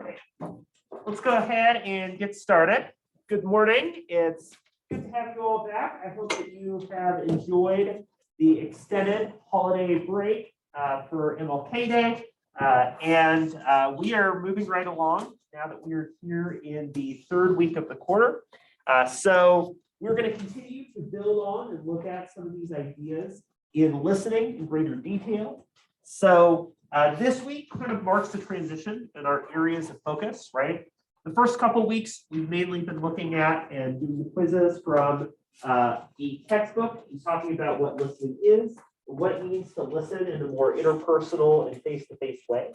Right. Let's go ahead and get started. Good morning. It's good to have you all back. I hope that you have enjoyed the extended holiday break for MLK Day. We are moving right along now that we are here in the third week of the quarter. So we're going to continue to build on and look at some of these ideas in listening in greater detail. So this week kind of marks the transition in our areas of focus, right? The first couple of weeks, we've mainly been looking at and doing the quizzes from the textbook and talking about what listening is, what it means to listen in a more interpersonal and face-to-face way.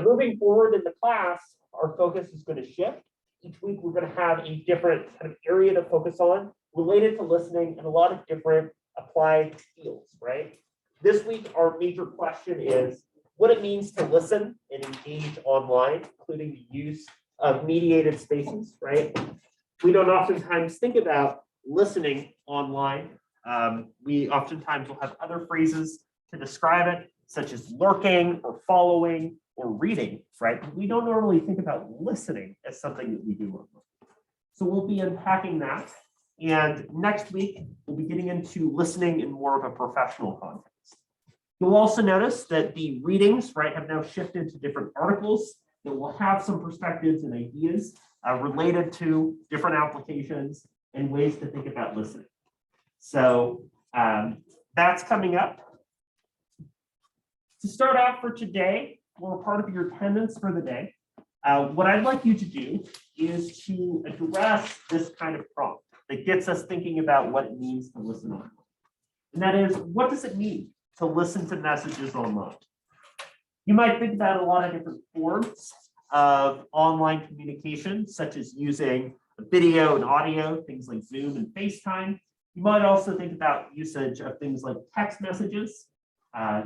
Moving forward in the class, our focus is going to shift. Each week, we're going to have a different kind of area to focus on related to listening and a lot of different applied fields, right? This week, our major question is what it means to listen and engage online, including the use of mediated spaces, right? We don't oftentimes think about listening online. We oftentimes will have other phrases to describe it, such as lurking or following or reading, right? We don't normally think about listening as something that we do online. So we'll be unpacking that. And next week, we'll be getting into listening in more of a professional context. You'll also notice that the readings, right, have now shifted to different articles that will have some perspectives and ideas related to different applications and ways to think about listening. So that's coming up. To start off for today, or part of your attendance for the day, what I'd like you to do is to address this kind of prompt that gets us thinking about what it means to listen online. And that is, what does it mean to listen to messages online? You might think about a lot of different forms of online communication, such as using video and audio, things like Zoom and FaceTime. You might also think about usage of things like text messages,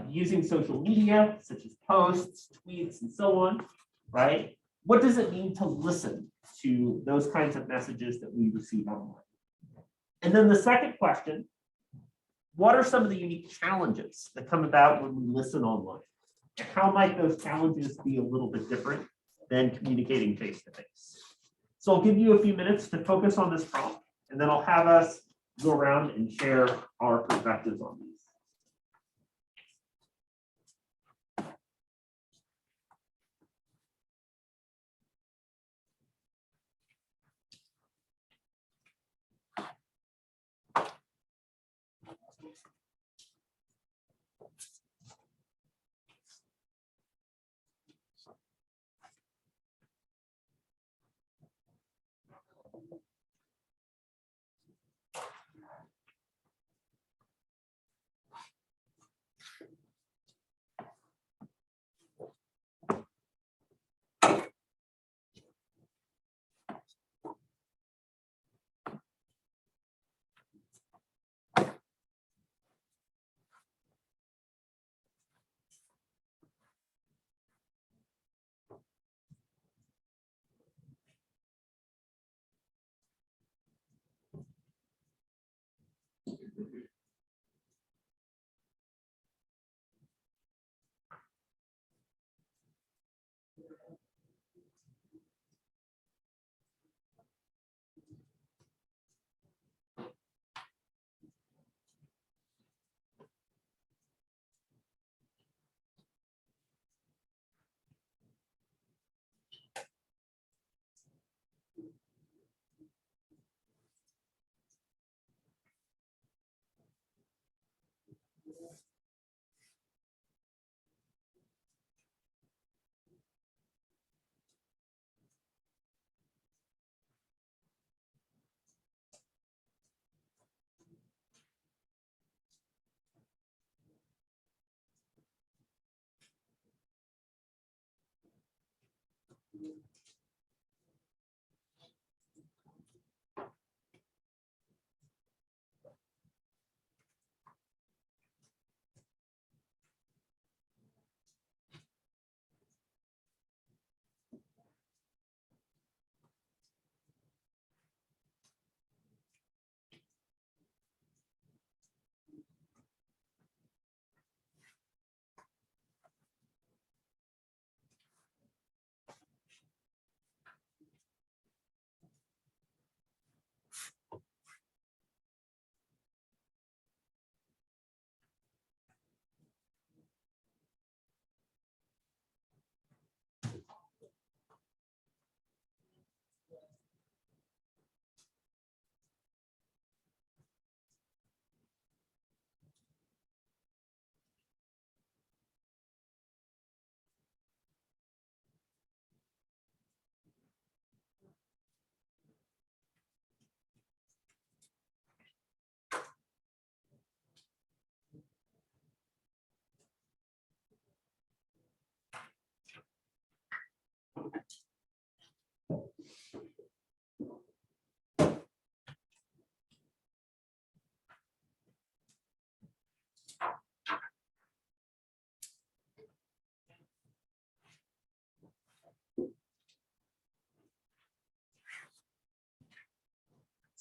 using social media, such as posts, tweets, and so on, right? What does it mean to listen to those kinds of messages that we receive online? And then the second question, what are some of the unique challenges that come about when we listen online? And how might those challenges be a little bit different than communicating face-to-face? So I'll give you a few minutes to focus on this prompt, and then I'll have us go around and share our perspectives on these.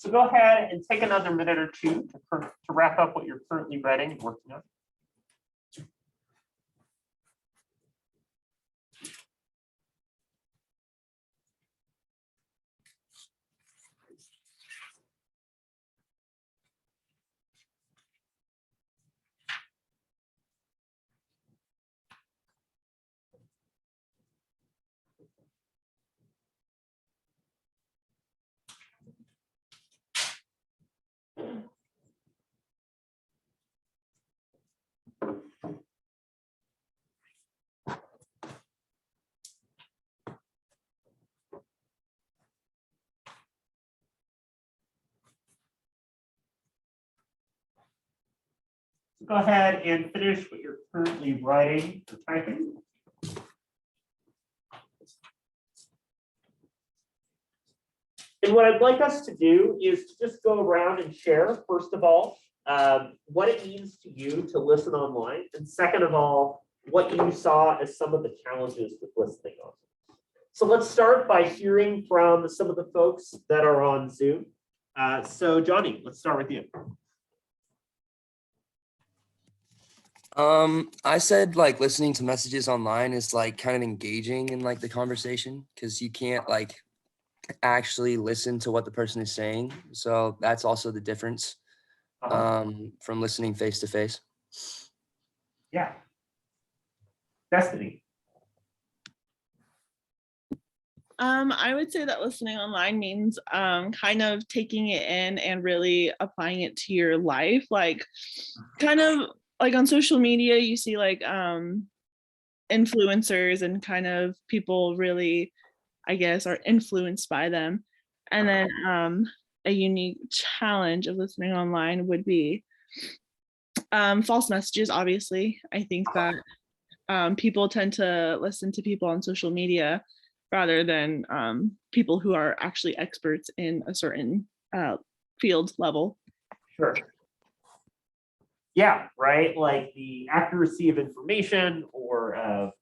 So go ahead and take another minute or two to wrap up what you're currently writing and working on. Go ahead and finish what you're currently writing or typing. And what I'd like us to do is to just go around and share, first of all, what it means to you to listen online. And second of all, what you saw as some of the challenges with listening on. So let's start by hearing from some of the folks that are on Zoom. So Johnny, let's start with you. I said like listening to messages online is like kind of engaging in like the conversation because you can't like actually listen to what the person is saying. So that's also the difference from listening face to face. Yeah. Destiny. I would say that listening online means kind of taking it in and really applying it to your life. Like kind of like on social media, you see like influencers and kind of people really, I guess, are influenced by them. And then a unique challenge of listening online would be false messages, obviously. I think that people tend to listen to people on social media rather than people who are actually experts in a certain field level. Sure. Yeah, right. Like the accuracy of information or of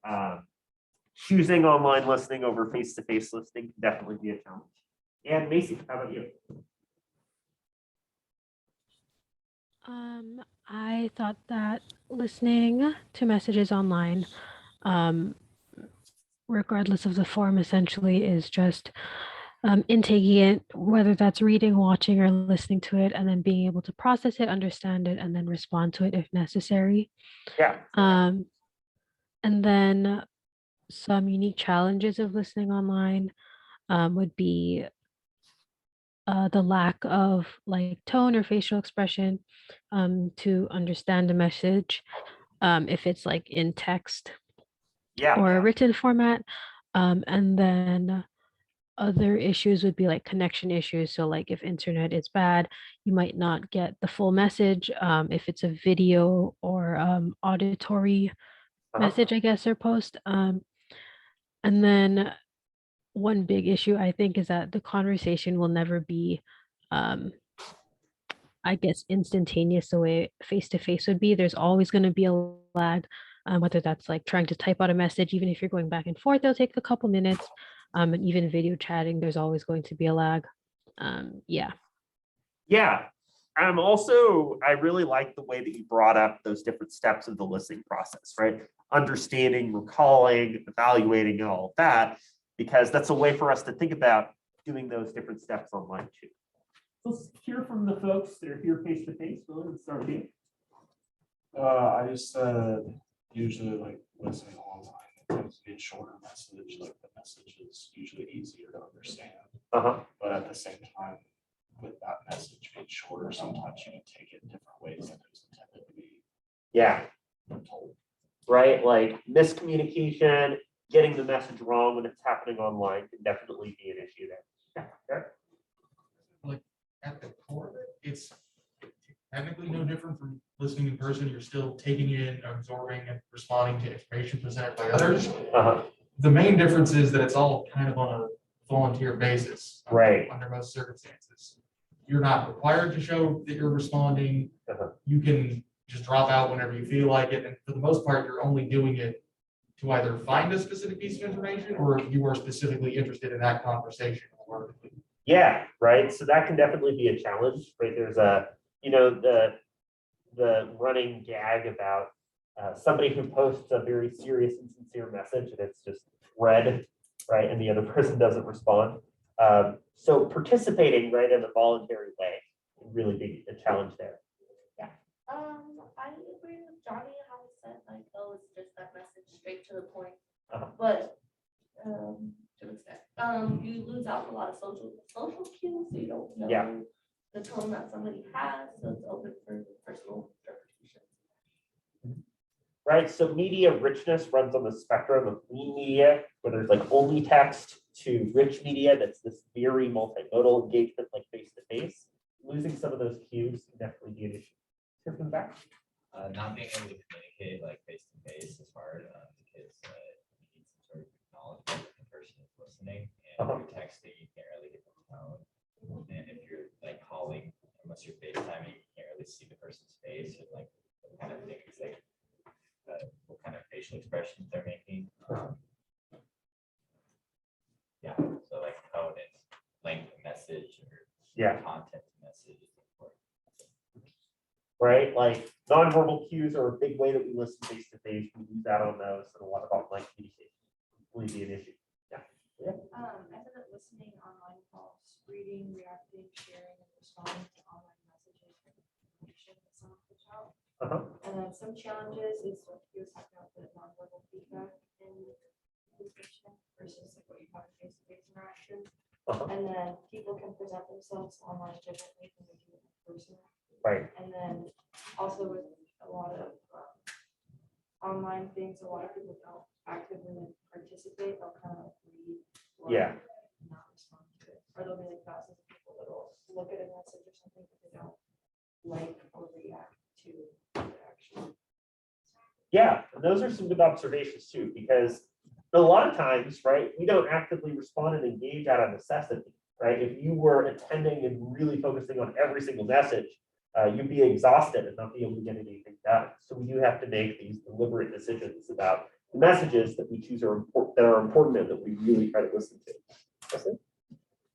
choosing online listening over face-to-face listening can definitely be a challenge. And Macy, how about you? I thought that listening to messages online, regardless of the form, essentially is just intaking it, whether that's reading, watching, or listening to it, and then being able to process it, understand it, and then respond to it if necessary. Yeah. And then some unique challenges of listening online would be the lack of like tone or facial expression to understand the message if it's like in text or a written format. And then other issues would be like connection issues. So like if internet is bad, you might not get the full message. If it's a video or auditory message, I guess, or post. And then one big issue I think is that the conversation will never be I guess instantaneous the way face to face would be. There's always going to be a lag, whether that's like trying to type out a message, even if you're going back and forth, it'll take a couple minutes. And even video chatting, there's always going to be a lag. Yeah. Yeah. Also, I really like the way that you brought up those different steps of the listening process, right? Understanding, recalling, evaluating, and all of that, because that's a way for us to think about doing those different steps online too. Let's hear from the folks that are here face to face. Let's start with you. I just usually like listening online. It tends to be a shorter message. Like the message is usually easier to understand. But at the same time, with that message being shorter, sometimes you can take it different ways than it was intended to be. Yeah. Told. Right. Like miscommunication, getting the message wrong when it's happening online can definitely be an issue there. Yeah. Like at the core of it, it's technically no different from listening in person. You're still taking in, absorbing, and responding to information presented by others. The main difference is that it's all kind of on a volunteer basis, right? Under most circumstances, you're not required to show that you're responding. You can just drop out whenever you feel like it, and for the most part, you're only doing it to either find a specific piece of information or if you are specifically interested in that conversation. Yeah, right. So that can definitely be a challenge, right? There's the running gag about somebody who posts a very serious and sincere message and it's just read, right? And the other person doesn't respond. So participating, right, in a voluntary way can really be a challenge there. I agree with Johnny how he said like, oh, it's just that message straight to the point. Uh-huh. But to an extent, you lose out a lot of social cues, so you don't know Yeah. the tone that somebody has, so it's open for personal interpretation. Right, so media richness runs on the spectrum of lean media, where there's like only text, to rich media that's this very multimodal engagement, like face-to-face. Losing some of those cues can definitely be an issue. Here from the back. Not being able to communicate like face to face is hard because you need some sort of acknowledgement that the person is listening. And if you're texting, you can't really get the tone. And if you're like calling, unless you're FaceTiming, you can't really see the person's face and like what kind of things like what kind of facial expressions they're making. Yeah, so like tone and length of message or content of message is important. Right, like nonverbal cues are a big way that we listen face-to-face. We lose out on those and a lot of online communication will be an issue. I ended up listening online calls, reading, reacting, sharing, and responding to online messages and information that someone puts out. And then some challenges is what he was talking about, the nonverbal feedback in communication versus like what you have in face-to-face interaction. And then people can present themselves online differently than they do in person. Right. And then also with a lot of online things, a lot of people don't actively participate. They'll kind of read or not respond to it. Or there'll be like thousands of people that will look at a message or something that they don't like or react to the action. Yeah, and those are some good observations too, because a lot of times, right, we don't actively respond and engage out of necessity, right? If you were attending and really focusing on every single message, you'd be exhausted and not be able to get anything done. So we do have to make these deliberate decisions about the messages that we choose are important and that we really try to listen to. Leslie?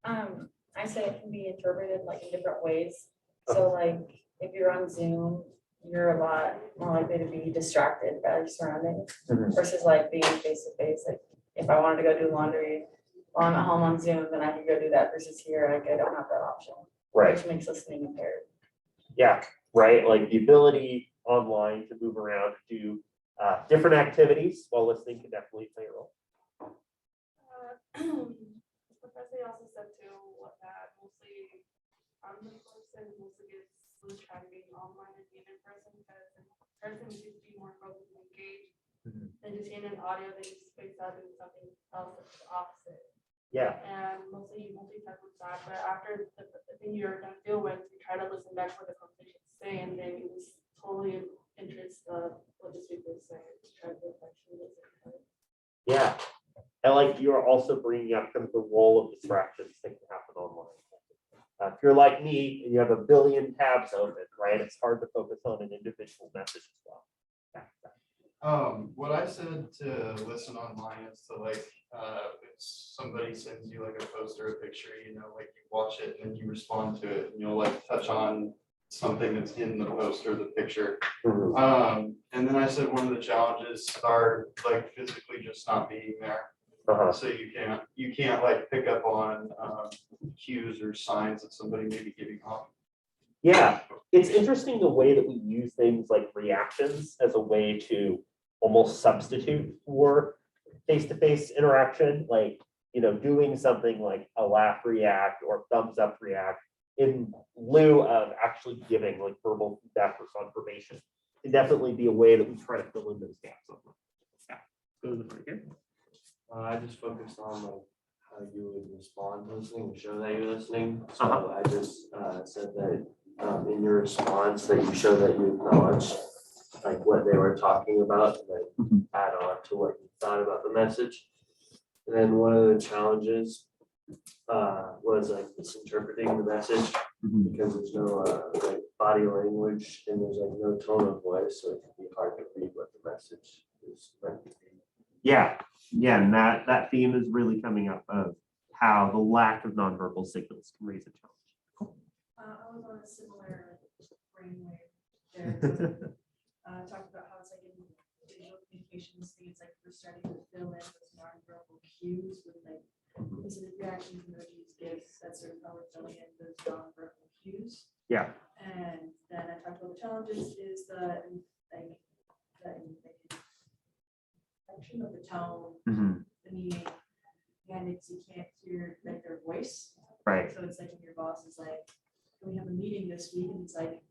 I say it can be interpreted like in different ways. So like if you're on Zoom, you're a lot more likely to be distracted by your surroundings versus like being face to face. Like if I wanted to go do laundry while I'm at home on Zoom, then I can go do that versus here, like I don't have that option. Right. Which makes listening impaired. Yeah, right. Like the ability online to move around, to do different activities while listening can definitely play a role. Professor also said too that mostly the person mostly gets lose track of being online and being in person because in person you can be more focused and engaged than just in an audio that you space out doing something else that's the opposite. Yeah. And mostly you multitask with that, but after the thing you're gonna deal with, you try to listen back what the conversation is saying, then you just totally interest what the speaker is saying. Just try to actually listen. Yeah. And like you're also bringing up kind of the role of distractions that can happen online. If you're like me and you have a billion tabs open, right, it's hard to focus on an individual message as well. What I said to listen online is to like, if somebody sends you like a post or a picture, you know, like you watch it and then you respond to it and you'll like touch on something that's in the post or the picture. And then I said one of the challenges are like physically just not being there. So you can't like pick up on cues or signs that somebody may be giving off. Yeah, it's interesting the way that we use things like reactions as a way to almost substitute for face-to-face interaction, like, you know, doing something like a laugh react or thumbs up react in lieu of actually giving like verbal feedback or confirmation. Can definitely be a way that we try to fill in those gaps. Yeah. Go to the front here. I just focused on like how you would respond to listening and show that you're listening. So I just said that in your response that you show that you acknowledge like what they were talking about and then add on to what you thought about the message. And then one of the challenges was like misinterpreting the message because there's no like body language and there's like no tone of voice, so it can be hard to read what the message is meant to be. Yeah, and that theme is really coming up of how the lack of nonverbal signals can raise a challenge. I was on a similar brainwave there. Talked about how it's like in digital communications thing, it's like we're starting to fill in those nonverbal cues with like instant reactions, emojis, GIFs, that's sort of how we're filling in those nonverbal cues. Yeah. And then I talked about the challenges is the inflection of the tone, the meaning, and it's you can't hear like their voice. Right. So it's like when your boss is like, "Can we have a meeting this week?" And it's like,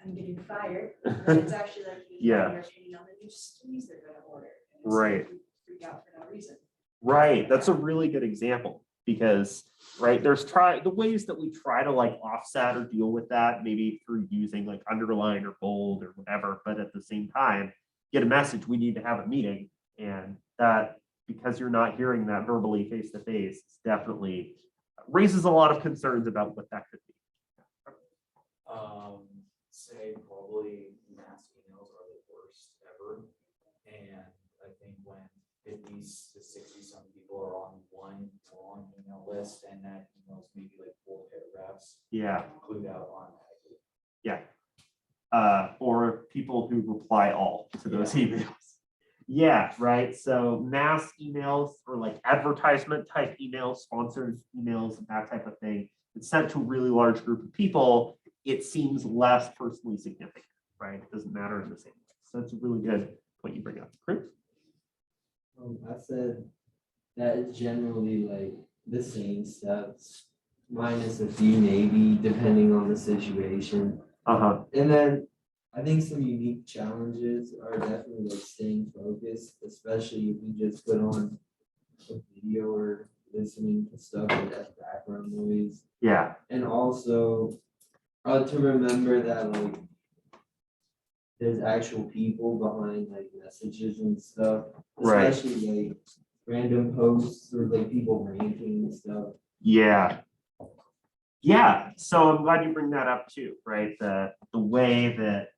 "I'm getting fired." But it's actually like, Yeah. your opinion on the new skis they're gonna order. And it's Right. like you freak out for no reason. Right. That's a really good example because, right, there's the ways that we try to like offset or deal with that, maybe through using like underline or bold or whatever, but at the same time, get a message, we need to have a meeting. And that, because you're not hearing that verbally face to face, definitely raises a lot of concerns about what that could be. Say probably mass emails are the worst ever. And I think when 50 to 60 some people are on one long email list and that email's maybe like 4 paragraphs. Yeah. Clued out on that. Yeah. Or people who reply all to those emails. Yeah, right. So mass emails or like advertisement type emails, sponsored emails, and that type of thing. It's sent to a really large group of people. It seems less personally significant, right? It doesn't matter in the same way. So that's a really good point you bring up. Chris? I said that it's generally like the same steps, minus a few maybe, depending on the situation. And then I think some unique challenges are definitely like staying focused, especially if you just put on a video or listening to stuff with that background noise. Yeah. And also to remember that like there's actual people behind like messages and stuff, especially like random posts or like people ranting and stuff. Yeah. Yeah. So I'm glad you bring that up too, right? The way that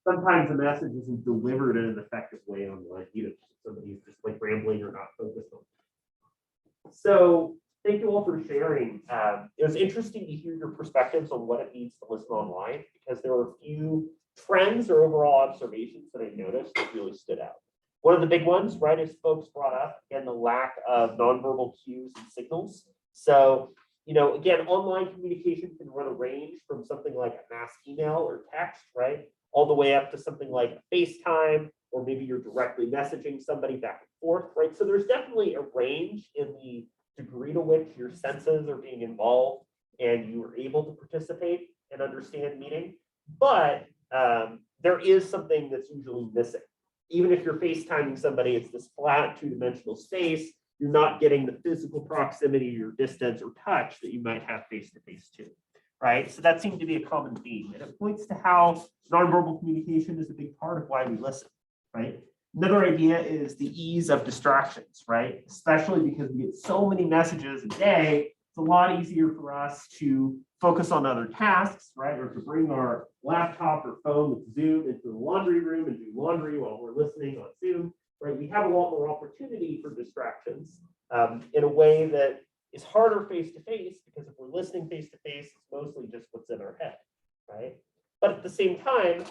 sometimes the message isn't delivered in an effective way online, either somebody's just like rambling or not focused on it. So thank you all for sharing. It was interesting to hear your perspectives on what it means to listen online, because there were a few trends or overall observations that I noticed that really stood out. One of the big ones, right, is folks brought up, again, the lack of nonverbal cues and signals. So, you know, again, online communication can run a range from something like a mass email or text, right, all the way up to something like FaceTime, or maybe you're directly messaging somebody back and forth, right? So there's definitely a range in the degree to which your senses are being involved and you are able to participate and understand meaning. But there is something that's usually missing. Even if you're FaceTiming somebody, it's this flat two-dimensional space. You're not getting the physical proximity or distance or touch that you might have face-to-face too, right? So that seemed to be a common theme. And it points to how nonverbal communication is a big part of why we listen, right? Another idea is the ease of distractions, right? Especially because we get so many messages a day, it's a lot easier for us to focus on other tasks, right? Or to bring our laptop or phone with Zoom into the laundry room and do laundry while we're listening on Zoom, right? We have a lot more opportunity for distractions in a way that is harder face-to-face, because if we're listening face-to-face, it's mostly just what's in our head, right? But at the same time,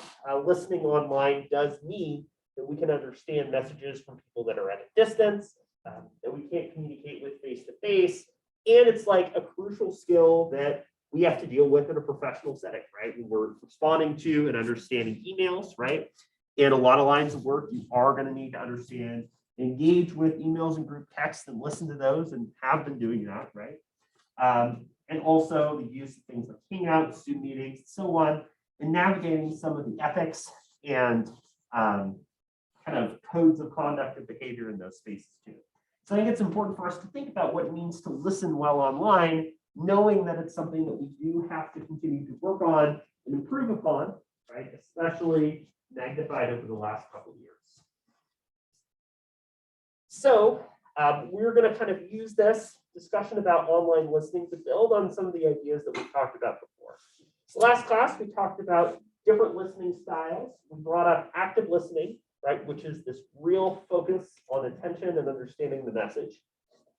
listening online does mean that we can understand messages from people that are at a distance, that we can't communicate with face-to-face. And it's like a crucial skill that we have to deal with in a professional setting, right? When we're responding to and understanding emails, right? In a lot of lines of work, you are going to need to understand, engage with emails and group texts and listen to those, and have been doing that, right? And also the use of things like Hangouts, Zoom meetings, and so on, and navigating some of the ethics and kind of codes of conduct and behavior in those spaces too. So I think it's important for us to think about what it means to listen well online, knowing that it's something that we do have to continue to work on and improve upon, right? Especially magnified over the last couple of years. So we're going to kind of use this discussion about online listening to build on some of the ideas that we talked about before. So last class, we talked about different listening styles. We brought up active listening, right, which is this real focus on attention and understanding the message.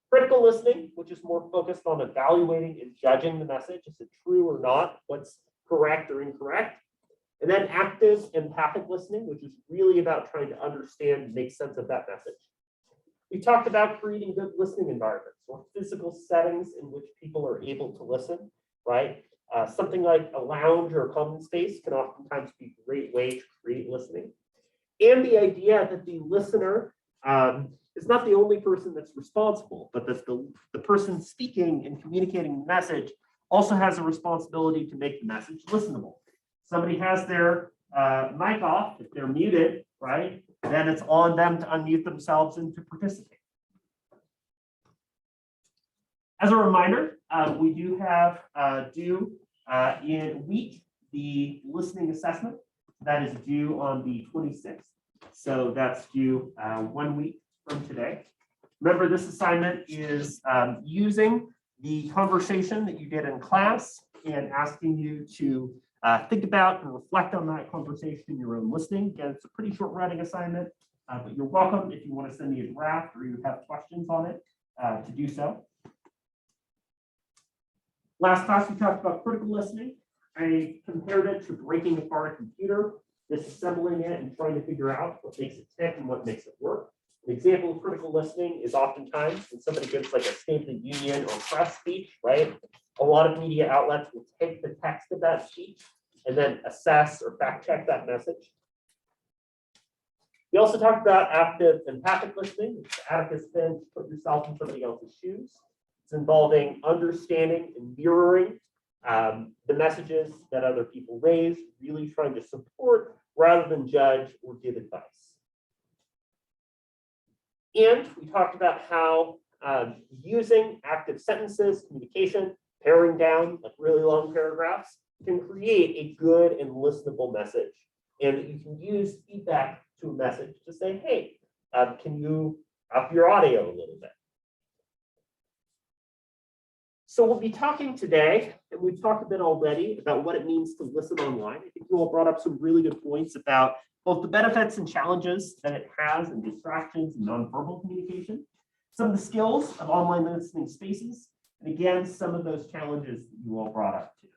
Critical listening, which is more focused on evaluating and judging the message. Is it true or not? What's correct or incorrect? And then active empathic listening, which is really about trying to understand and make sense of that message. We talked about creating good listening environments or physical settings in which people are able to listen, right? Something like a lounge or a common space can oftentimes be a great way to create listening. And the idea that the listener is not the only person that's responsible, but that the person speaking and communicating the message also has a responsibility to make the message listenable. Somebody has their mic off, if they're muted, right? Then it's on them to unmute themselves and to participate. As a reminder, we do have due in week the listening assessment that is due on the 26th. So that's due 1 week from today. Remember, this assignment is using the conversation that you did in class and asking you to think about and reflect on that conversation in your own listening. Again, it's a pretty short writing assignment, but you're welcome if you want to send me a draft or you have questions on it to do so. Last class, we talked about critical listening. I compared it to breaking apart a computer, disassembling it and trying to figure out what makes it tick and what makes it work. An example of critical listening is oftentimes when somebody gives like a State of the Union or press speech, right? A lot of media outlets will take the text of that speech and then assess or fact check that message. We also talked about active empathic listening, which Atticus Finch, put yourself in somebody else's shoes. It's involving understanding and mirroring the messages that other people raise, really trying to support rather than judge or give advice. And we talked about how using active sentences, communication, paring down like really long paragraphs can create a good and listenable message. And that you can use feedback to a message to say, hey, can you up your audio a little bit? So we'll be talking today, and we've talked a bit already about what it means to listen online. I think you all brought up some really good points about both the benefits and challenges that it has and distractions and nonverbal communication, some of the skills of online listening spaces, and again, some of those challenges that you all brought up too.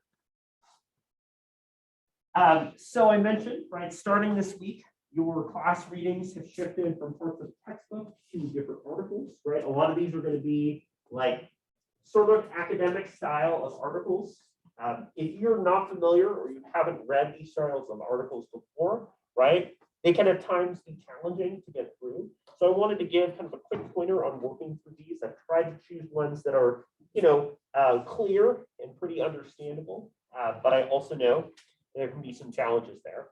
So I mentioned, right, starting this week, your class readings have shifted from parts of textbook to different articles, right? A lot of these are going to be like sort of academic style of articles. If you're not familiar or you haven't read these styles of articles before, right, they can at times be challenging to get through. So I wanted to give kind of a quick pointer on working through these. I've tried to choose ones that are, clear and pretty understandable, but I also know there can be some challenges there.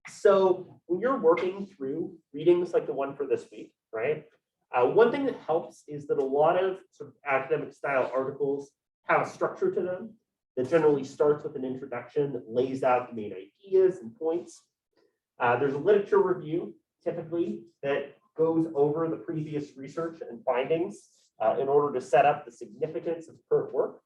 So when you're working through readings like the one for this week, right, one thing that helps is that a lot of sort of academic style articles have a structure to them that generally starts with an introduction that lays out the main ideas and points. There's a literature review typically that goes over the previous research and findings in order to set up the significance of current work.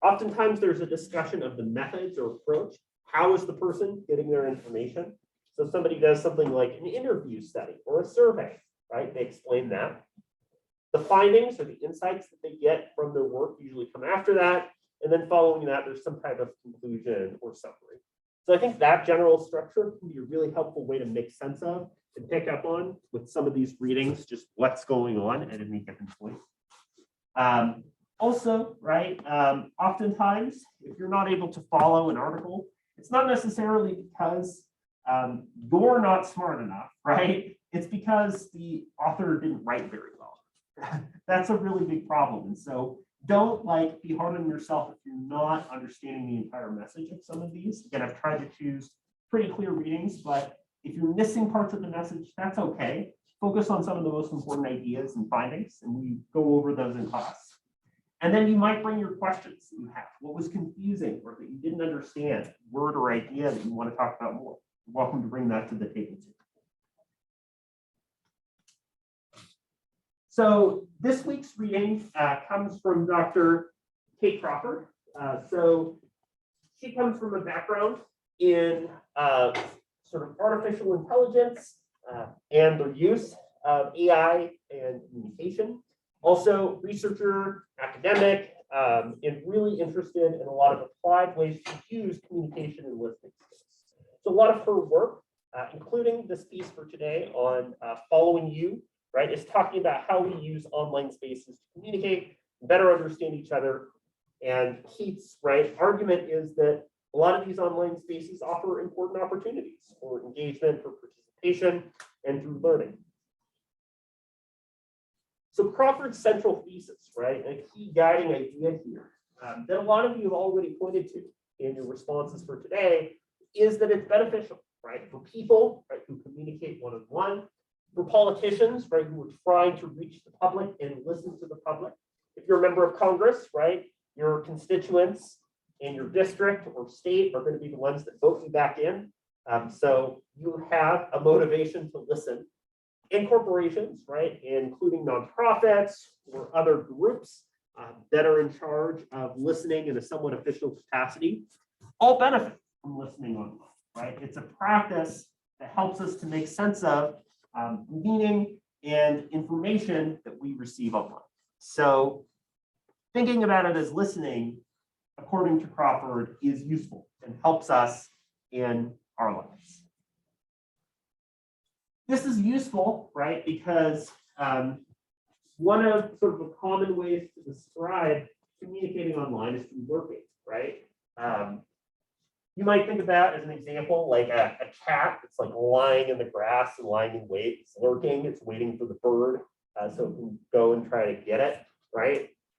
Oftentimes there's a discussion of the methods or approach. How is the person getting their information? So if somebody does something like an interview study or a survey, right? They explain that. The findings or the insights that they get from their work usually come after that. And then following that, there's some type of conclusion or summary. So I think that general structure can be a really helpful way to make sense of and pick up on with some of these readings, just what's going on at any given point. Also, right, oftentimes, if you're not able to follow an article, it's not necessarily because you're not smart enough, right? It's because the author didn't write very well. That's a really big problem. And so don't be hard on yourself if you're not understanding the entire message of some of these. Again, I've tried to choose pretty clear readings, but if you're missing parts of the message, that's okay. Focus on some of the most important ideas and findings, and we go over those in class. And then you might bring your questions that you have. What was confusing or that you didn't understand, word or idea that you want to talk about more. You're welcome to bring that to the table too. So this week's reading comes from Dr. Kate Crawford. So she comes from a background in sort of artificial intelligence and the use of AI and communication. Also, researcher, academic, and really interested in a lot of applied ways to use communication and listening skills. So a lot of her work, including this piece for today on following you, right, is talking about how we use online spaces to communicate, better understand each other. And Keith's argument is that a lot of these online spaces offer important opportunities for engagement, for participation, and through learning. So Crawford's central thesis, and a key guiding idea here that a lot of you have already pointed to in your responses for today is that it's beneficial, for people who communicate one-on-one, for politicians, who are trying to reach the public and listen to the public. If you're a member of Congress, your constituents in your district or state are going to be the ones that vote you back in. So you have a motivation to listen. In corporations, including nonprofits or other groups that are in charge of listening in a somewhat official capacity, all benefit from listening online, It's a practice that helps us to make sense of meaning and information that we receive online. So thinking about it as listening, according to Crawford, is useful and helps us in our lives. This is useful, because one of sort of the common ways to describe communicating online is through lurking, you might think about, as an example, like a cat that's like lying in the grass and lying in wait. It's lurking, it's waiting for the bird so it can go and try to get it,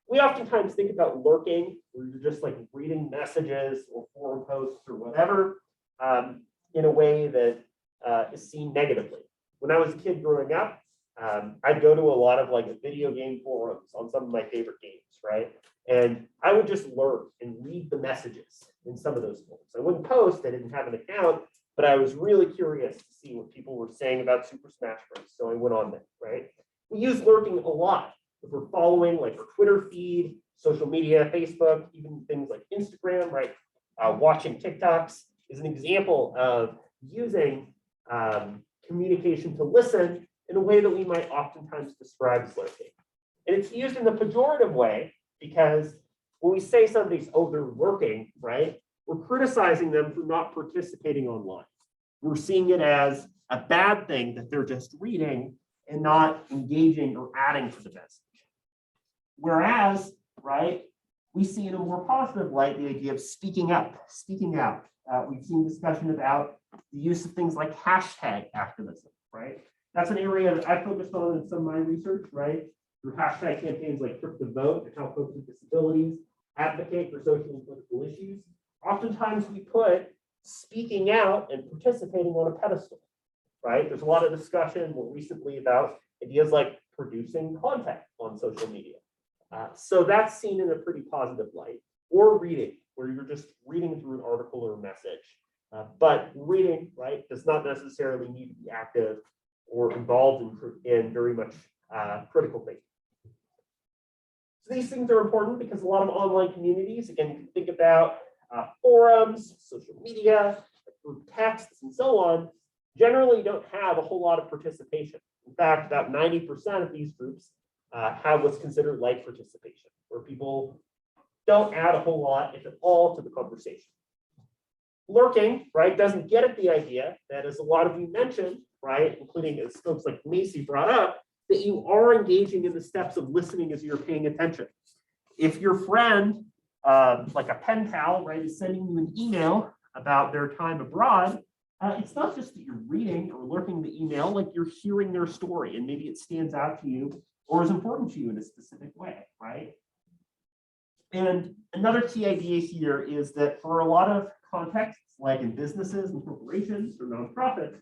We oftentimes think about lurking, where you're just like reading messages or forum posts or whatever in a way that is seen negatively. When I was a kid growing up, I'd go to a lot of video game forums on some of my favorite games, And I would just lurk and read the messages in some of those forums. I wouldn't post, I didn't have an account, but I was really curious to see what people were saying about Super Smash Bros. So I went on there, We use lurking a lot. If we're following our Twitter feed, social media, Facebook, even things like Instagram, watching TikToks is an example of using communication to listen in a way that we might oftentimes describe as lurking. And it's used in the pejorative way because when we say somebody's, oh, they're lurking, we're criticizing them for not participating online. We're seeing it as a bad thing that they're just reading and not engaging or adding to the message. Whereas, we see in a more positive light the idea of speaking up, speaking out. We've seen discussion about the use of things like hashtag activism, That's an area that I focused on in some of my research, Through hashtag campaigns like Trip to Vote and how folks with disabilities advocate for social and political issues. Oftentimes we put speaking out and participating on a pedestal, There's a lot of discussion more recently about ideas like producing content on social media. So that's seen in a pretty positive light. Or reading, where you're just reading through an article or a message. But reading, does not necessarily need to be active or involved in very much critical thinking. So these things are important because a lot of online communities, again, you can think about forums, social media, group texts, and so on, generally don't have a whole lot of participation. In fact, about 90% of these groups have what's considered light participation, where people don't add a whole lot, if at all, to the conversation. Lurking, doesn't get at the idea that, as a lot of you mentioned, including as folks like Macy brought up, that you are engaging in the steps of listening as you're paying attention. If your friend, like a pen pal, is sending you an email about their time abroad, it's not just that you're reading or lurking the email, like you're hearing their story and maybe it stands out to you or is important to you in a specific way, And another key idea here is that for a lot of contexts, like in businesses and corporations or nonprofits,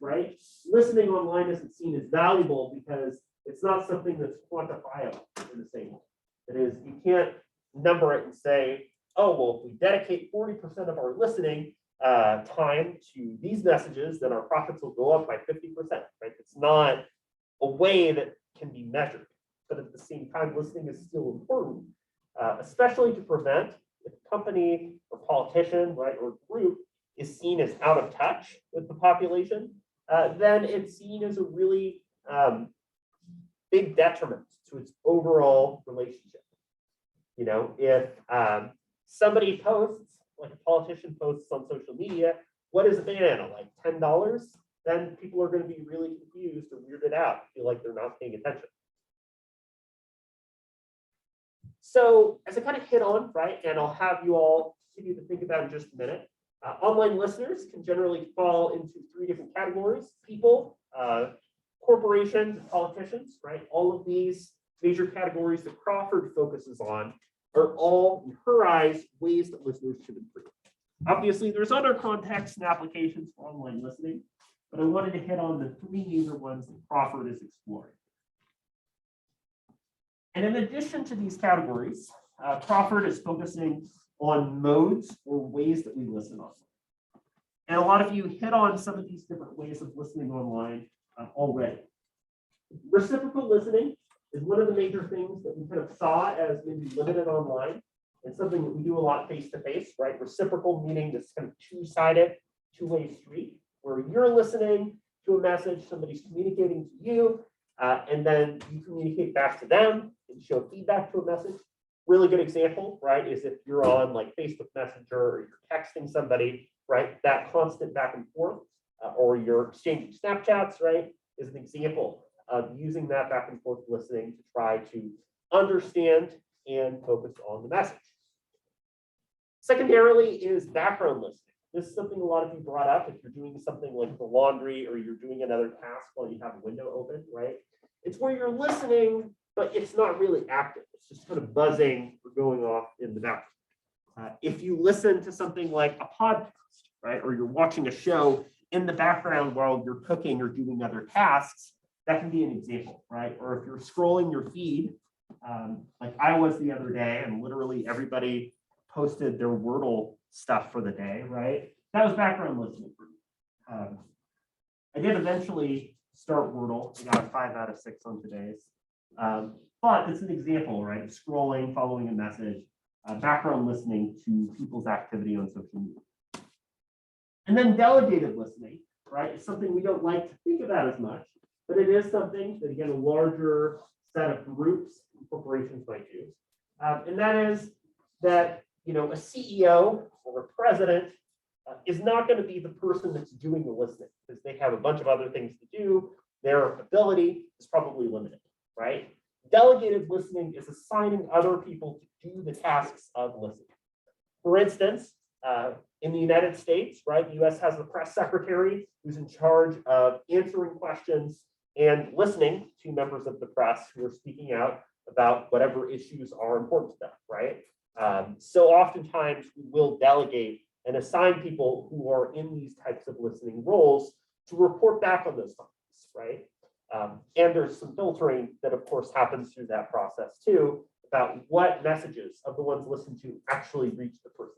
listening online isn't seen as valuable because it's not something that's quantifiable in the same way. That is, you can't number it and say, oh, well, if we dedicate 40% of our listening time to these messages, then our profits will go up by 50%, It's not a way that can be measured. But at the same time, listening is still important, especially to prevent if a company or politician, or group is seen as out of touch with the population, then it's seen as a really big detriment to its overall relationship. You know, if somebody posts, like a politician posts on social media, what is a banana, like $10? Then people are going to be really confused or weirded out, feel like they're not paying attention. So as I kind of hit on, right, and I'll have you all continue to think about in just a minute, online listeners can generally fall into 3 different categories: people, corporations, and politicians, right? All of these major categories that Crawford focuses on are all, in her eyes, ways that listeners should improve. Obviously, there's other contexts and applications for online listening, but I wanted to hit on the 3 major ones that Crawford is exploring. And in addition to these categories, Crawford is focusing on modes or ways that we listen online. And a lot of you hit on some of these different ways of listening online already. Reciprocal listening is one of the major things that we kind of saw as maybe limited online, and something that we do a lot face-to-face, right? Reciprocal meaning this kind of two-sided, two-way street, where you're listening to a message, somebody's communicating to you, and then you communicate back to them and show feedback to a message. Really good example, right, is if you're on like Facebook Messenger or you're texting somebody, right, that constant back and forth, or you're exchanging Snapchats, right, is an example of using that back and forth listening to try to understand and focus on the message. Secondarily is background listening. This is something a lot of you brought up if you're doing something like the laundry or you're doing another task while you have a window open, right? It's where you're listening, but it's not really active. It's just kind of buzzing or going off in the background. If you listen to something like a podcast, right, or you're watching a show in the background while you're cooking or doing other tasks, that can be an example, right? Or if you're scrolling your feed, like I was the other day, and literally everybody posted their Wordle stuff for the day, right? That was background listening for me. I did eventually start Wordle. I got a 5 out of 6 on today's. But it's an example, right? Scrolling, following a message, background listening to people's activity on social media. And then delegated listening, right? It's something we don't like to think about as much, but it is something that, again, a larger set of groups and corporations might do. And that is that, you know, a CEO or a president is not going to be the person that's doing the listening because they have a bunch of other things to do. Their ability is probably limited, right? Delegated listening is assigning other people to do the tasks of listening. For instance, in the United States, right, the US has the press secretary who's in charge of answering questions and listening to members of the press who are speaking out about whatever issues are important to them, right? So oftentimes we will delegate and assign people who are in these types of listening roles to report back on those topics, right? And there's some filtering that of course happens through that process too, about what messages of the ones listened to actually reach the person.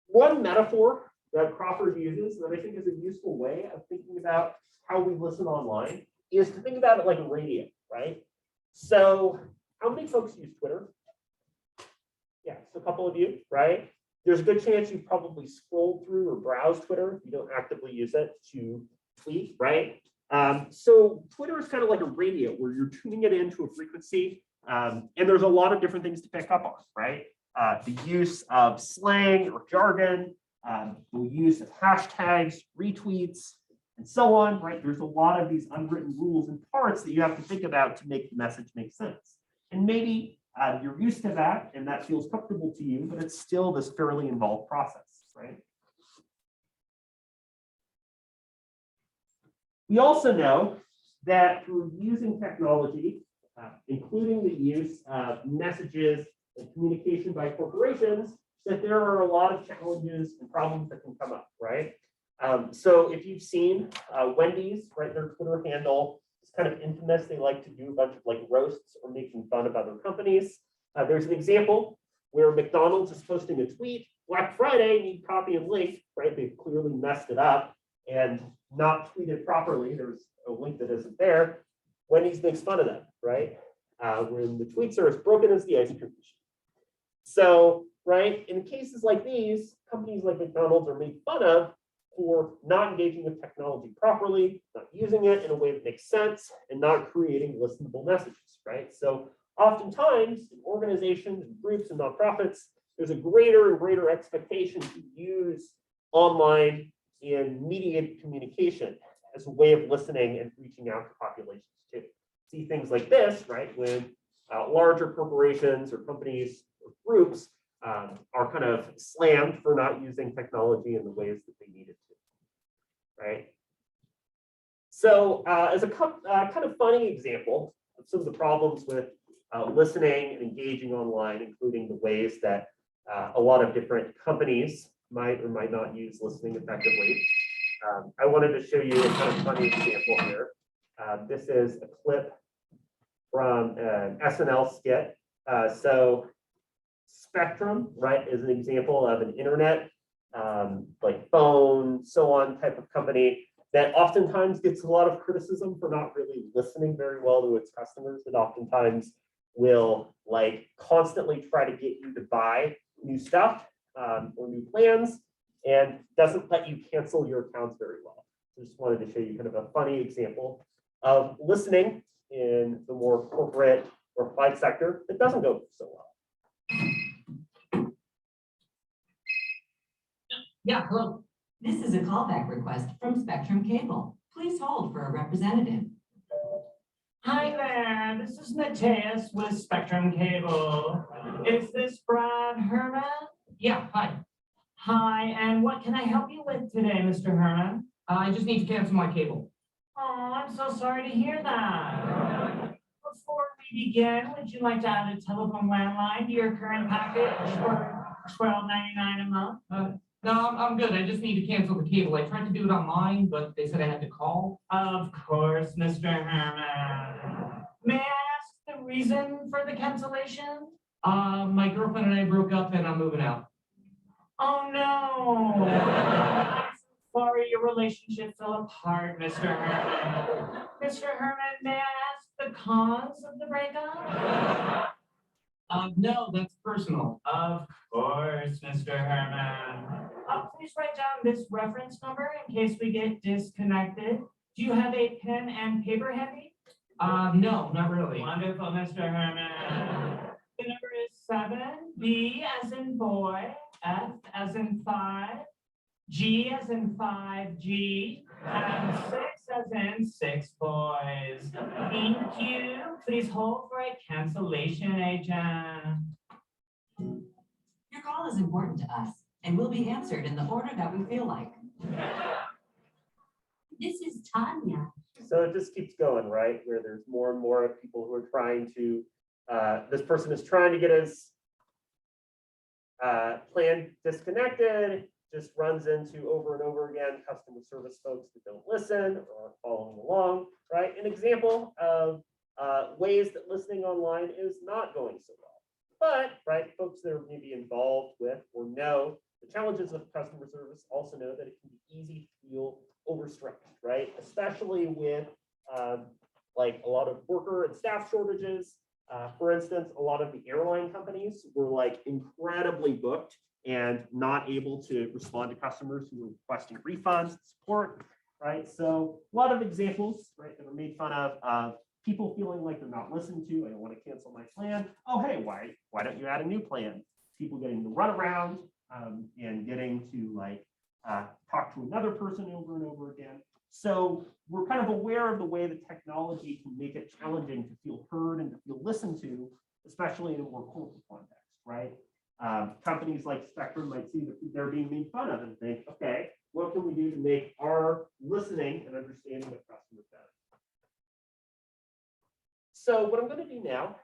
One metaphor that Crawford uses that I think is a useful way of thinking about how we listen online is to think about it like a radio, right? So how many folks use Twitter? Yeah, so a couple of you, right? There's a good chance you've probably scrolled through or browsed Twitter if you don't actively use it to tweet, right? So Twitter is kind of like a radio where you're tuning it into a frequency, and there's a lot of different things to pick up on, right? The use of slang or jargon, the use of hashtags, retweets, and so on, right? There's a lot of these unwritten rules and parts that you have to think about to make the message make sense. And maybe you're used to that and that feels comfortable to you, but it's still this fairly involved process, right? We also know that through using technology, including the use of messages and communication by corporations, that there are a lot of challenges and problems that can come up, right? So if you've seen Wendy's, right, their Twitter handle is kind of infamous. They like to do a bunch of like roasts or making fun of other companies. There's an example where McDonald's is posting a tweet, Black Friday, need copy and link, right? They've clearly messed it up and not tweeted properly. There's a link that isn't there. Wendy's makes fun of them, right? When the tweets are as broken as the ice cream machine. So, right, in cases like these, companies like McDonald's are made fun of, for not engaging with technology properly, not using it in a way that makes sense, and not creating listenable messages, right? So oftentimes, in organizations and groups and nonprofits, there's a greater and greater expectation to use online and mediated communication as a way of listening and reaching out to populations too. See things like this, right? When larger corporations or companies or groups are kind of slammed for not using technology in the ways that they needed to, right? So as a kind of funny example of some of the problems with listening and engaging online, including the ways that a lot of different companies might or might not use listening effectively, I wanted to show you a kind of funny example here. This is a clip from an SNL skit. So Spectrum, right, is an example of an internet, like phone, so on type of company that oftentimes gets a lot of criticism for not really listening very well to its customers. It oftentimes will like constantly try to get you to buy new stuff or new plans and doesn't let you cancel your accounts very well. So just wanted to show you kind of a funny example of listening in the more corporate or applied sector that doesn't go so well. Yeah, hello. This is a callback request from Spectrum Cable. Please hold for a representative. Hi there, this is Mateus with Spectrum Cable. Is this Brad Herman? Yeah, hi. Hi, and what can I help you with today, Mr. Herman? I just need to cancel my cable. Oh, I'm so sorry to hear that. Before we begin, would you like to add a telephone landline to your current package for $12.99 a month? No, I'm good. I just need to cancel the cable. I tried to do it online, but they said I had to call. Of course, Mr. Herman. May I ask the reason for the cancellation? My girlfriend and I broke up and I'm moving out. Oh no. I'm so sorry your relationship fell apart, Mr. Herman. Mr. Herman, may I ask the cause of the breakup? No, that's personal. Of course, Mr. Herman. Please write down this reference number in case we get disconnected. Do you have a pen and paper handy? No, not really. Wonderful, Mr. Herman. The number is 7, B as in boy, F as in 5, G as in 5G, and 6 as in 6 boys. Thank you. Please hold for a cancellation agent. Your call is important to us and will be answered in the order that we feel like. This is Tanya. So it just keeps going, right? Where there's more and more people who are trying to, this person is trying to get his plan disconnected, just runs into over and over again customer service folks that don't listen or aren't following along, right? An example of ways that listening online is not going so well. But, right, folks that are maybe involved with or know the challenges of customer service also know that it can be easy to feel overstretched, right? Especially with like a lot of worker and staff shortages. For instance, a lot of the airline companies were like incredibly booked and not able to respond to customers who were requesting refunds and support, right? So a lot of examples, right, that are made fun of people feeling like they're not listened to. I don't want to cancel my plan. Oh, hey, why don't you add a new plan? People getting to run around and getting to like talk to another person over and over again. So we're kind of aware of the way that technology can make it challenging to feel heard and to feel listened to, especially in a more corporate context, right? Companies like Spectrum might see that they're being made fun of and think, okay, what can we do to make our listening and understanding of customers better? So what I'm going to do now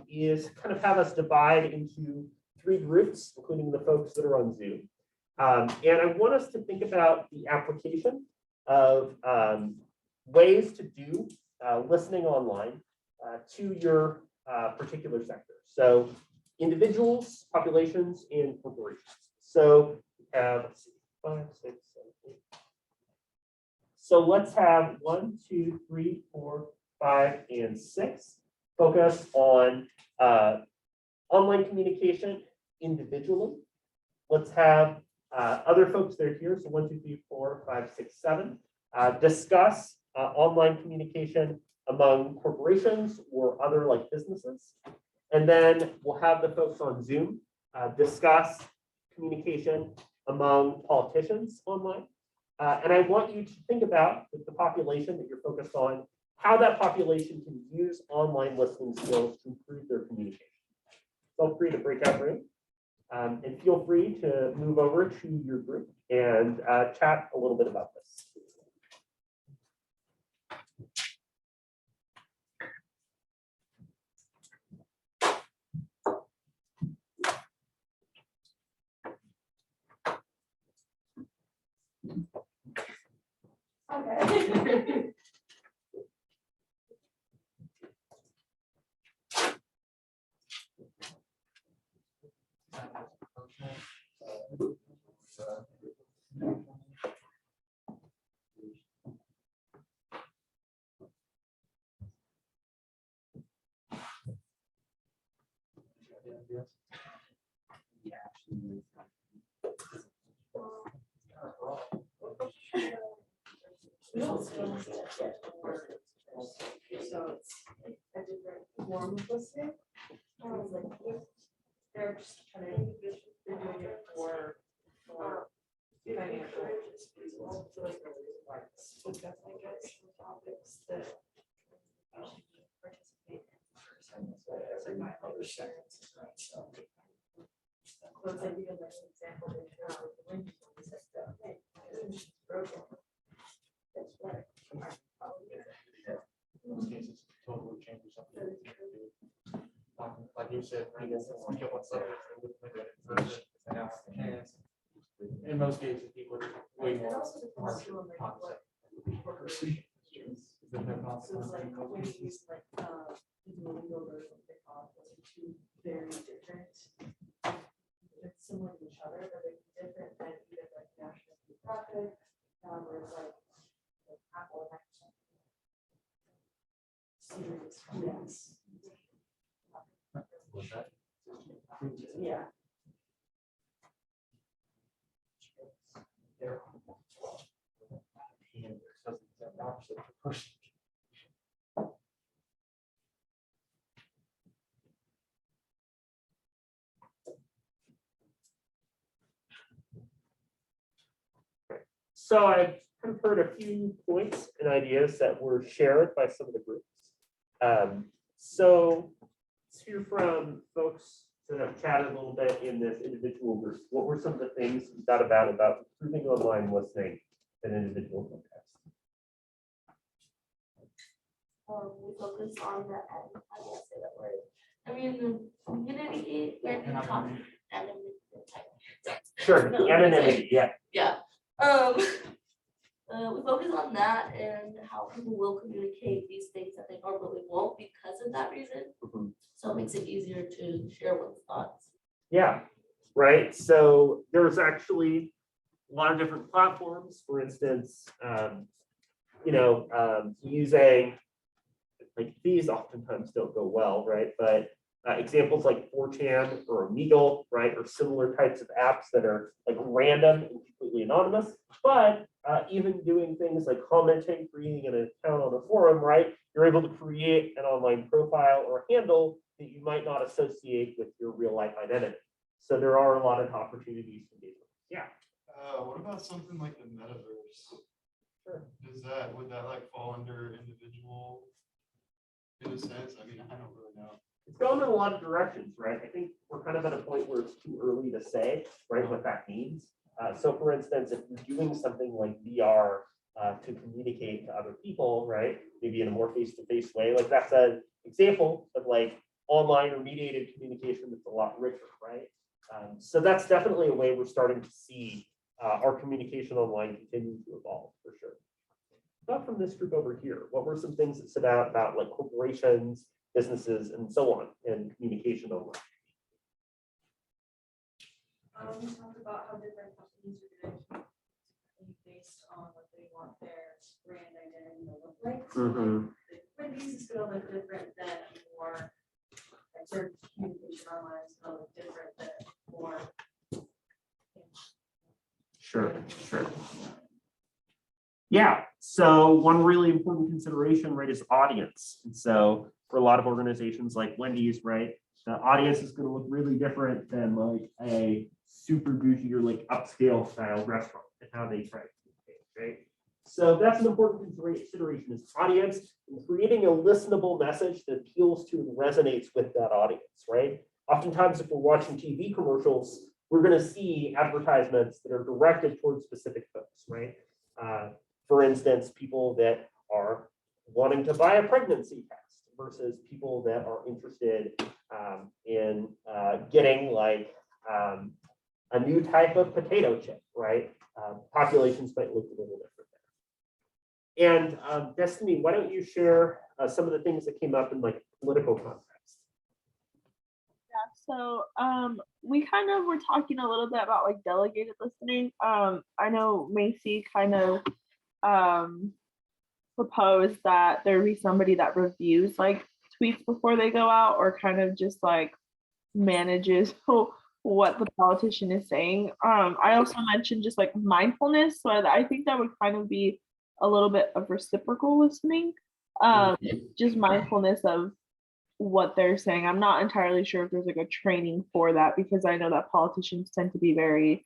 is kind of have us divide into 3 groups, including the folks that are on Zoom. And I want us to think about the application of ways to do listening online to your particular sector. So individuals, populations, and corporations. So let's see, 5, 6, 7, 8. So let's have 1, 2, 3, 4, 5, and 6 focus on online communication individually. Let's have other folks that are here, so 1, 2, 3, 4, 5, 6, 7, discuss online communication among corporations or other like businesses. And then we'll have the folks on Zoom discuss communication among politicians online. And I want you to think about with the population that you're focused on, how that population can use online listening skills to improve their communication. Feel free to break out room. And feel free to move over to your group and chat a little bit about this. Okay. So it's a different form of listening. I was like, they're just kind of they're doing it for financial reasons. So like, discuss, I guess, topics that you should participate in person. So my insurance. So it's like even like an example, they show the windows like that. It's broken. That's right. In most cases, totally changes something. Like you said, right, in most cases, people are way more. So it's like when you use like the legal version of the call, those are two very different. It's similar to each other, but they're different than either like national profit, where it's like Apple and Microsoft. Serious, yes. Yeah. So I've kind of heard a few points and ideas that were shared by some of the groups. So let's hear from folks that have chatted a little bit in this individual group. What were some of the things you thought about improving online listening in individual context? We focus on the, I can't say that word. I mean, the community, where we talk anonymity. Sure, No, anonymity, yeah. Yeah. We focus on that and how people will communicate these things that they normally won't because of that reason. So it makes it easier to share one's thoughts. Yeah, right. So there's actually a lot of different platforms, for instance, using like these oftentimes don't go well, right? But examples like 4chan or Omegle, right, or similar types of apps that are like random and completely anonymous, but even doing things like commenting, creating an account on a forum, right, you're able to create an online profile or handle that you might not associate with your real life identity. So there are a lot of opportunities to do. Yeah. What about something like the metaverse? Sure. Would that like fall under individual in a sense? I mean, I don't really know. It's going in a lot of directions, right? I think we're kind of at a point where it's too early to say, right, what that means. So for instance, if you're doing something like VR to communicate to other people, right, maybe in a more face-to-face way, like that's an example of like online or mediated communication that's a lot richer, right? So that's definitely a way we're starting to see our communication online continue to evolve for sure. Not from this group over here. What were some things that stood out about like corporations, businesses, and so on, and communication online? We talked about how different companies are doing based on what they want their brand identity to look like. So like, Wendy's is gonna look different than more like their communication online is gonna look different than more Sure. Yeah, so one really important consideration, right, is audience. And so for a lot of organizations like Wendy's, right, the audience is going to look really different than like a super bougie or like upscale style restaurant and how they try to communicate, right? So that's an important consideration is audience and creating a listenable message that appeals to and resonates with that audience, right? Oftentimes, if we're watching TV commercials, we're going to see advertisements that are directed towards specific folks, right? For instance, people that are wanting to buy a pregnancy test versus people that are interested in getting like a new type of potato chip, right? Populations might look a little different there. And Destiny, why don't you share some of the things that came up in like political context? Yeah, so we kind of were talking a little bit about like delegated listening. I know Macy kind of proposed that there be somebody that reviews like tweets before they go out or kind of just like manages what the politician is saying. I also mentioned just like mindfulness, so I think that would kind of be a little bit of reciprocal listening, just mindfulness of what they're saying. I'm not entirely sure if there's like a training for that because I know that politicians tend to be very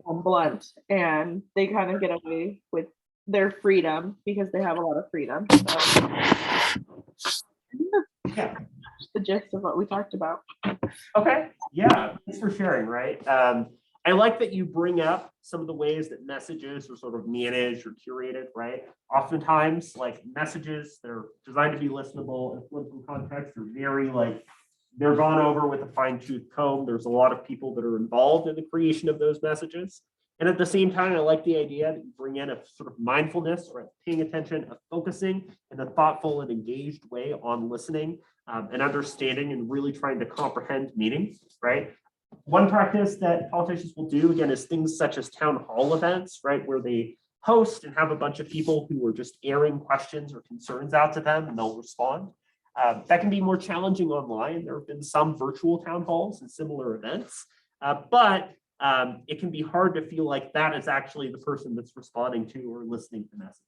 blunt and they kind of get away with their freedom because they have a lot of freedom. So I think that's the gist of what we talked about. Okay, yeah, thanks for sharing, right? I like that you bring up some of the ways that messages are sort of managed or curated, right? Oftentimes, like messages, they're designed to be listenable in political context are very like, they're gone over with a fine tooth comb. There's a lot of people that are involved in the creation of those messages. And at the same time, I like the idea that you bring in a sort of mindfulness, right? Paying attention, of focusing in a thoughtful and engaged way on listening and understanding and really trying to comprehend meaning, right? One practice that politicians will do, again, is things such as town hall events, right? Where they host and have a bunch of people who are just airing questions or concerns out to them and they'll respond. That can be more challenging online. There have been some virtual town halls and similar events, but it can be hard to feel like that is actually the person that's responding to or listening to messages.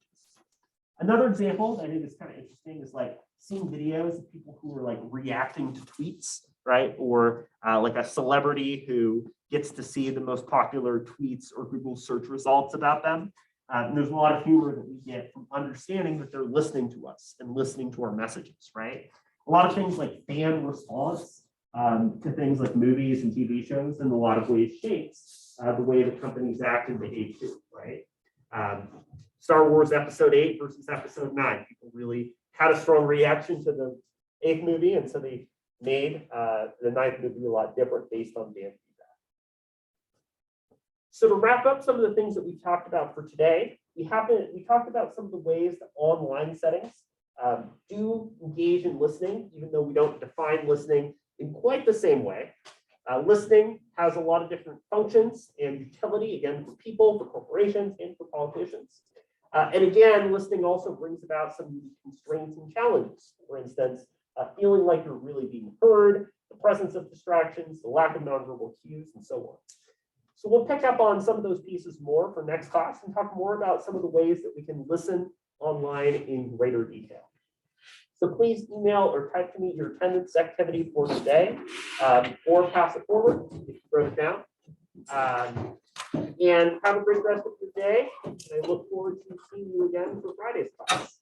Another example that I think is kind of interesting is like seeing videos of people who are like reacting to tweets, right? Or like a celebrity who gets to see the most popular tweets or Google search results about them. And there's a lot of humor that we get from understanding that they're listening to us and listening to our messages, right? A lot of things like fan response to things like movies and TV shows in a lot of ways shapes the way the companies act and behave too, right? Star Wars Episode 8 versus Episode 9. People really had a strong reaction to the 8th movie, and so they made the 9th movie a lot different based on fan feedback. So to wrap up some of the things that we've talked about for today, we talked about some of the ways that online settings do engage in listening, even though we don't define listening in quite the same way. Listening has a lot of different functions and utility, again, for people, for corporations, and for politicians. And again, listening also brings about some constraints and challenges. For instance, feeling like you're really being heard, the presence of distractions, the lack of nonverbal cues, and so on. So we'll pick up on some of those pieces more for next class and talk more about some of the ways that we can listen online in greater detail. So please email or type to me your attendance activity for today, or pass it forward if you wrote it down. And have a great rest of your day. And I look forward to seeing you again for Friday's class.